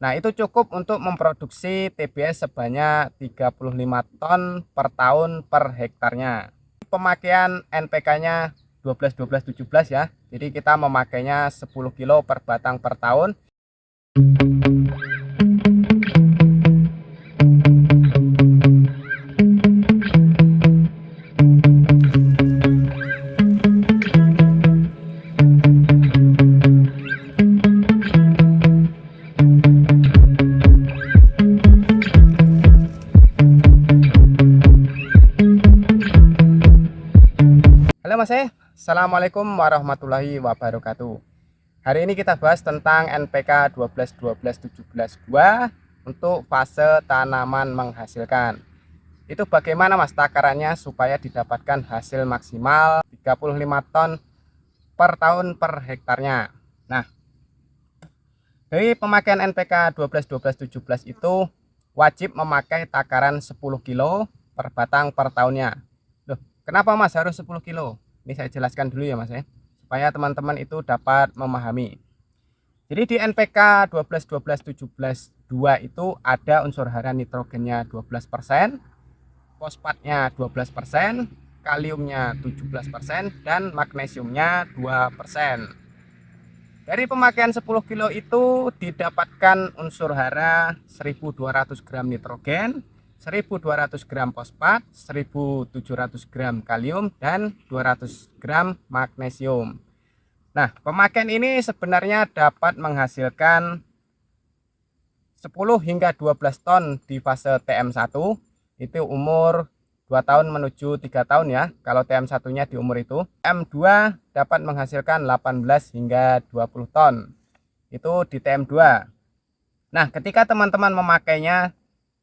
Nah, itu cukup untuk memproduksi TBS sebanyak 35 ton per tahun per hektarnya. Pemakaian NPK-nya 12 12 17 ya. Jadi kita memakainya 10 kilo per batang per tahun. Halo Mas Assalamualaikum warahmatullahi wabarakatuh. Hari ini kita bahas tentang NPK 12 12 17 2 untuk fase tanaman menghasilkan. Itu bagaimana Mas takarannya supaya didapatkan hasil maksimal 35 ton per tahun per hektarnya. Nah, dari pemakaian NPK 12 12 17 itu wajib memakai takaran 10 kilo per batang per tahunnya. Loh, kenapa Mas harus 10 kilo? Ini saya jelaskan dulu ya Mas supaya teman-teman itu dapat memahami. Jadi di NPK 12 12 17 2 itu ada unsur hara nitrogennya 12%, fosfatnya 12%, kaliumnya 17% dan magnesiumnya 2%. Dari pemakaian 10 kilo itu didapatkan unsur hara 1200 gram nitrogen, 1200 gram fosfat, 1700 gram kalium, dan 200 gram magnesium. Nah, pemakaian ini sebenarnya dapat menghasilkan 10 hingga 12 ton di fase TM1, itu umur 2 tahun menuju 3 tahun ya, kalau TM1-nya di umur itu. TM2 dapat menghasilkan 18 hingga 20 ton, itu di TM2. Nah, ketika teman-teman memakainya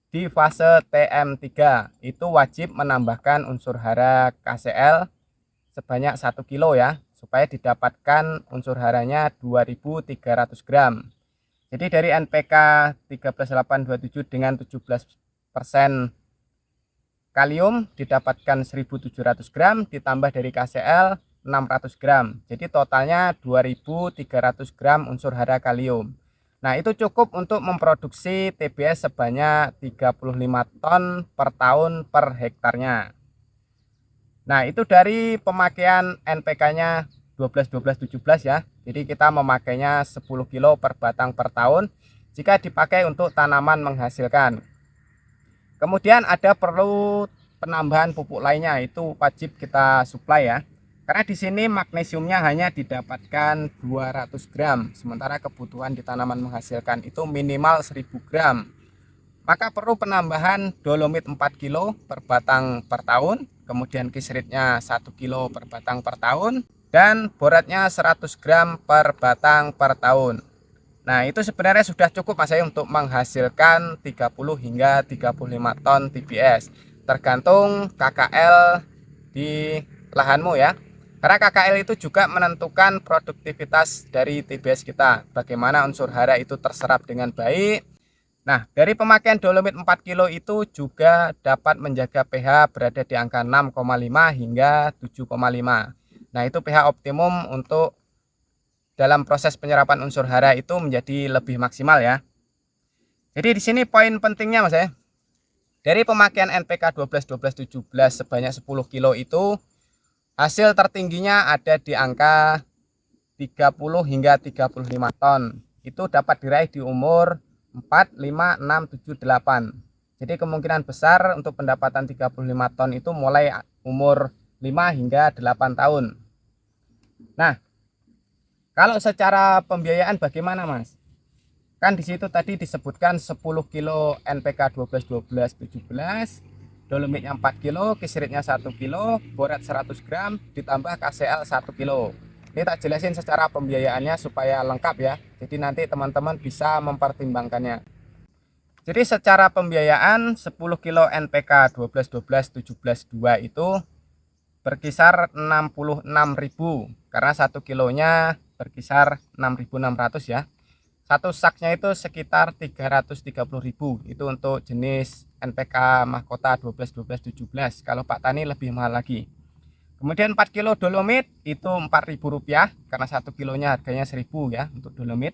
di fase TM3, itu wajib menambahkan unsur hara KCl sebanyak 1 kilo ya, supaya didapatkan unsur haranya 2300 gram. Jadi dari NPK 13827 dengan 17% kalium didapatkan 1700 gram ditambah dari KCl 600 gram. Jadi totalnya 2300 gram unsur hara kalium. Nah, itu cukup untuk memproduksi TBS sebanyak 35 ton per tahun per hektarnya. Nah, itu dari pemakaian NPK-nya 12 12 17 ya. Jadi kita memakainya 10 kilo per batang per tahun jika dipakai untuk tanaman menghasilkan. Kemudian ada perlu penambahan pupuk lainnya, itu wajib kita suplai ya. Karena di sini magnesiumnya hanya didapatkan 200 gram, sementara kebutuhan di tanaman menghasilkan itu minimal 1000 gram. Maka perlu penambahan dolomit 4 kilo per batang per tahun, kemudian kisritnya 1 kilo per batang per tahun, dan boratnya 100 gram per batang per tahun. Nah, itu sebenarnya sudah cukup Mas untuk menghasilkan 30 hingga 35 ton TBS. Tergantung KKL di lahanmu ya. Karena KKL itu juga menentukan produktivitas dari TBS kita. Bagaimana unsur hara itu terserap dengan baik. Nah, dari pemakaian dolomit 4 kilo itu juga dapat menjaga pH berada di angka 6,5 hingga 7,5. Nah, itu pH optimum untuk dalam proses penyerapan unsur hara itu menjadi lebih maksimal ya. Jadi di sini poin pentingnya Mas ya. Dari pemakaian NPK 12 12 17 sebanyak 10 kilo itu hasil tertingginya ada di angka 30 hingga 35 ton. Itu dapat diraih di umur 4, 5, 6, 7, 8. Jadi kemungkinan besar untuk pendapatan 35 ton itu mulai umur 5 hingga 8 tahun. Nah, kalau secara pembiayaan bagaimana Mas? Kan di situ tadi disebutkan 10 kilo NPK 12 12 17, dolomitnya 4 kilo, kisritnya 1 kilo, borat 100 gram, ditambah KCl 1 kilo. Ini tak jelasin secara pembiayaannya supaya lengkap ya. Jadi nanti teman-teman bisa mempertimbangkannya. Jadi secara pembiayaan 10 kilo NPK 12 12 17 2 itu berkisar 66.000 karena 1 kilonya berkisar 6.600 ya. Satu saknya itu sekitar 330.000, itu untuk jenis NPK mahkota 12 12 17. Kalau Pak Tani lebih mahal lagi. Kemudian 4 kilo dolomit itu Rp4.000 karena 1 kilonya harganya 1.000 ya untuk dolomit.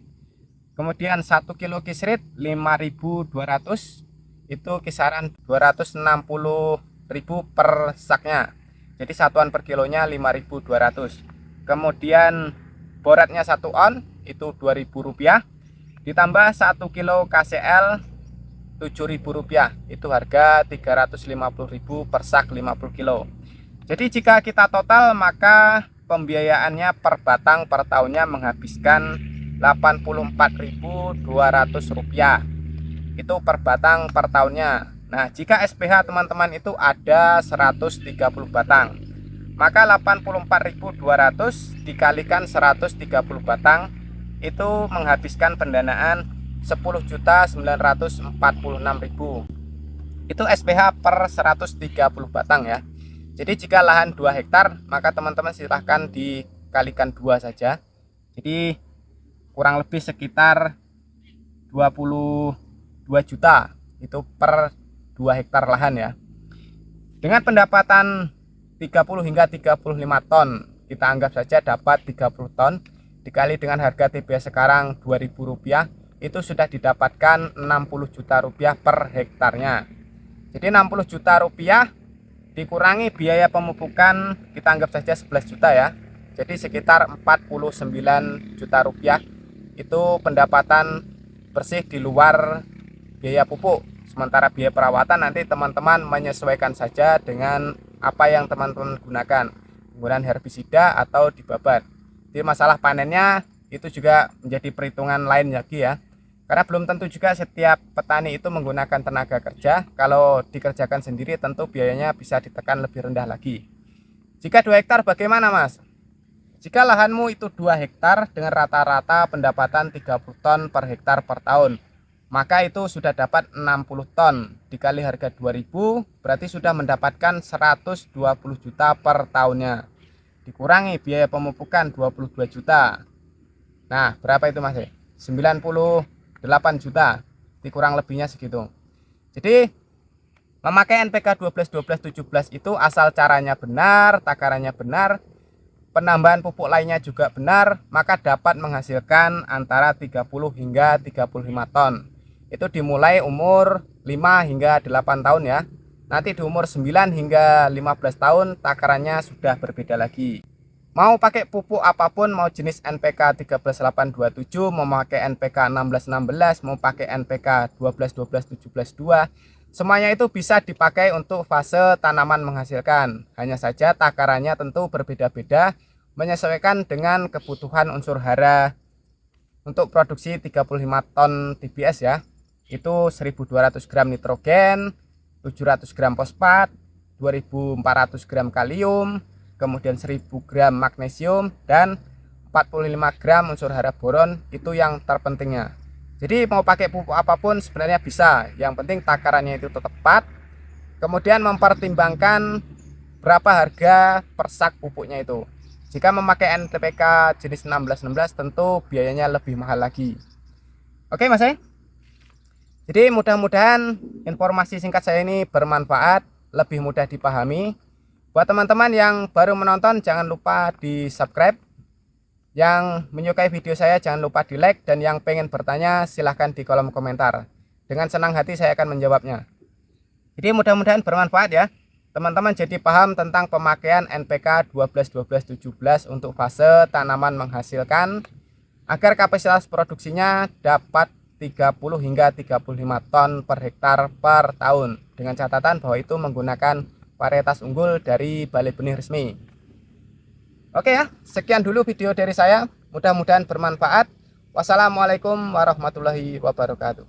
Kemudian 1 kilo kisrit 5.200, itu kisaran 260.000 per saknya. Jadi satuan per kilonya 5.200. Kemudian boratnya 1 on itu Rp2.000, ditambah 1 kilo KCL Rp7.000, itu harga Rp350.000 per sak 50 kilo. Jadi jika kita total, maka pembiayaannya per batang per tahunnya menghabiskan Rp84.200, itu per batang per tahunnya. Nah, jika SPH teman-teman itu ada 130 batang, maka 84.200 dikalikan 130 batang itu menghabiskan pendanaan 10.946.000. Itu SPH per 130 batang ya. Jadi jika lahan 2 hektar, maka teman-teman silahkan dikalikan 2 saja. Jadi kurang lebih sekitar 22 juta itu per 2 hektar lahan ya. Dengan pendapatan 30 hingga 35 ton, kita anggap saja dapat 30 ton dikali dengan harga TBS sekarang Rp2.000, itu sudah didapatkan Rp60 juta per hektarnya. Jadi Rp60 juta dikurangi biaya pemupukan, kita anggap saja 11 juta ya. Jadi sekitar Rp49 juta itu pendapatan bersih di luar biaya pupuk. Sementara biaya perawatan nanti teman-teman menyesuaikan saja dengan apa yang teman-teman gunakan, penggunaan herbisida atau dibabat. Jadi masalah panennya itu juga menjadi perhitungan lain lagi ya, karena belum tentu juga setiap petani itu menggunakan tenaga kerja. Kalau dikerjakan sendiri tentu biayanya bisa ditekan lebih rendah lagi. Jika 2 hektar bagaimana Mas? Jika lahanmu itu 2 hektar dengan rata-rata pendapatan 30 ton per hektar per tahun, maka itu sudah dapat 60 ton dikali harga 2.000, berarti sudah mendapatkan 120 juta per tahunnya. Dikurangi biaya pemupukan 22 juta. Nah, berapa itu Mas? 98 juta. Dikurang lebihnya segitu. Jadi memakai NPK 12-12-17 itu asal caranya benar, takarannya benar, penambahan pupuk lainnya juga benar, maka dapat menghasilkan antara 30 hingga 35 ton. Itu dimulai umur 5 hingga 8 tahun ya. Nanti di umur 9 hingga 15 tahun takarannya sudah berbeda lagi. Mau pakai pupuk apapun, mau jenis NPK 13827, mau pakai NPK 1616, mau pakai NPK 12-12-17-2, semuanya itu bisa dipakai untuk fase tanaman menghasilkan. Hanya saja takarannya tentu berbeda-beda menyesuaikan dengan kebutuhan unsur hara. Untuk produksi 35 ton TBS ya, itu 1.200 gram nitrogen, 700 gram fosfat, 2.400 gram kalium, kemudian 1.000 gram magnesium, dan 45 gram unsur hara boron. Itu yang terpentingnya. Jadi mau pakai pupuk apapun sebenarnya bisa, yang penting takarannya itu tepat. Kemudian mempertimbangkan berapa harga per sak pupuknya itu. Jika memakai NPK jenis 1616 tentu biayanya lebih mahal lagi. Oke Mas. Jadi mudah-mudahan informasi singkat saya ini bermanfaat, lebih mudah dipahami. Buat teman-teman yang baru menonton jangan lupa di subscribe. Yang menyukai video saya jangan lupa di like, dan yang pengen bertanya silahkan di kolom komentar. Dengan senang hati saya akan menjawabnya. Jadi mudah-mudahan bermanfaat ya. Teman-teman jadi paham tentang pemakaian NPK 12-12-17 untuk fase tanaman menghasilkan, agar kapasitas produksinya dapat 30 hingga 35 ton per hektar per tahun. Dengan catatan bahwa itu menggunakan varietas unggul dari Balai Benih Resmi. Oke ya, sekian dulu video dari saya. Mudah-mudahan bermanfaat. Wassalamualaikum warahmatullahi wabarakatuh.